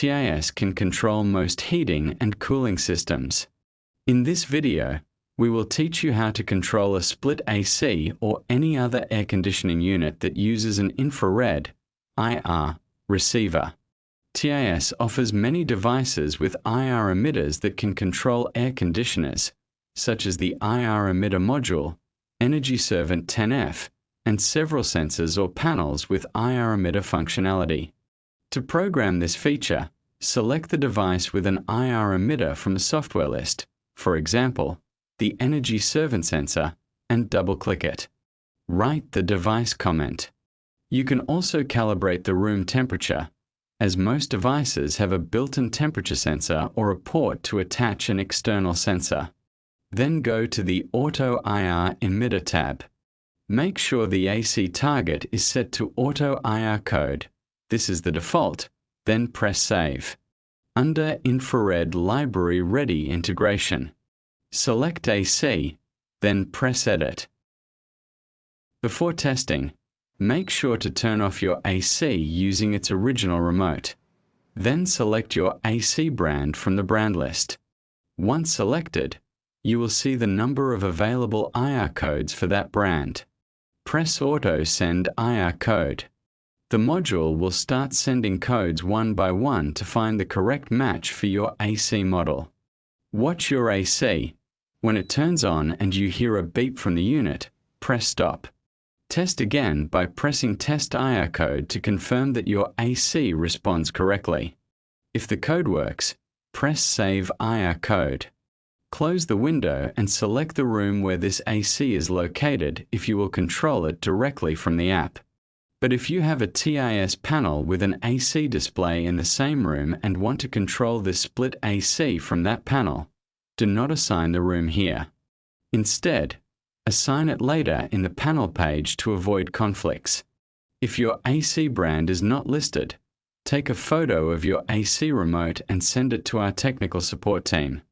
TIS can control most heating and cooling systems. In this video, we will teach you how to control a split AC or any other air conditioning unit that uses an infrared IR receiver. TIS offers many devices with IR emitters that can control air conditioners, such as the IR Emitter Module, Energy Servant 10F, and several sensors or panels with IR emitter functionality. To program this feature, select the device with an IR emitter from the software list, for example, the Energy Servant sensor, and double-click it. Write the device comment. You can also calibrate the room temperature, as most devices have a built-in temperature sensor or a port to attach an external sensor. Then go to the Auto IR Emitter tab. Make sure the AC target is set to Auto IR code. This is the default. Then press Save. Under Infrared Library Ready Integration, select AC, then press Edit. Before testing, make sure to turn off your AC using its original remote. Then select your AC brand from the brand list. Once selected, you will see the number of available IR codes for that brand. Press Auto Send IR Code. The module will start sending codes one by one to find the correct match for your AC model. Watch your AC. When it turns on and you hear a beep from the unit, press Stop. Test again by pressing Test IR Code to confirm that your AC responds correctly. If the code works, press Save IR Code. Close the window and select the room where this AC is located if you will control it directly from the app. But if you have a TIS panel with an AC display in the same room and want to control this split AC from that panel, do not assign the room here. Instead, assign it later in the panel page to avoid conflicts. If your AC brand is not listed, take a photo of your AC remote and send it to our technical support team.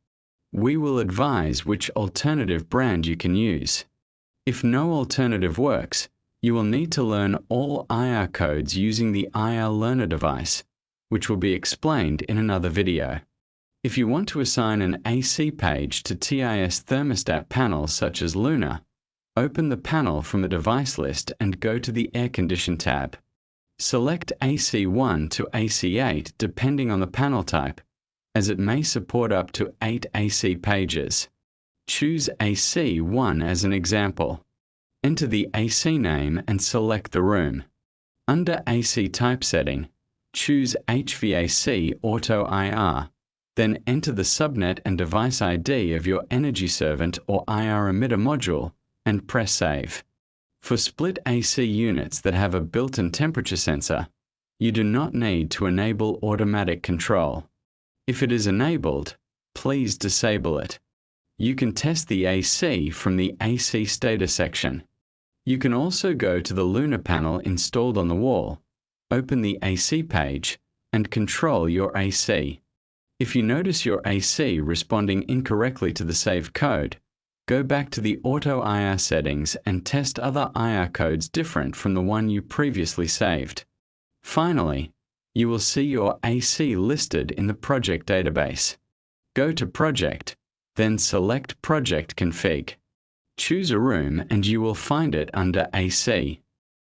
We will advise which alternative brand you can use. If no alternative works, you will need to learn all IR codes using the IR Learner device, which will be explained in another video. If you want to assign an AC page to TIS thermostat panels such as Luna, open the panel from the device list and go to the Air Condition tab. Select AC1 to AC8 depending on the panel type, as it may support up to 8 AC pages. Choose AC1 as an example. Enter the AC name and select the room. Under AC type setting, choose HVAC Auto IR, then enter the subnet and device ID of your Energy Servant or IR Emitter module and press Save. For split AC units that have a built-in temperature sensor, you do not need to enable automatic control. If it is enabled, please disable it. You can test the AC from the AC status section. You can also go to the Luna panel installed on the wall, open the AC page, and control your AC. If you notice your AC responding incorrectly to the saved code, go back to the Auto IR settings and test other IR codes different from the one you previously saved. Finally, you will see your AC listed in the project database. Go to Project, then select Project Config. Choose a room and you will find it under AC.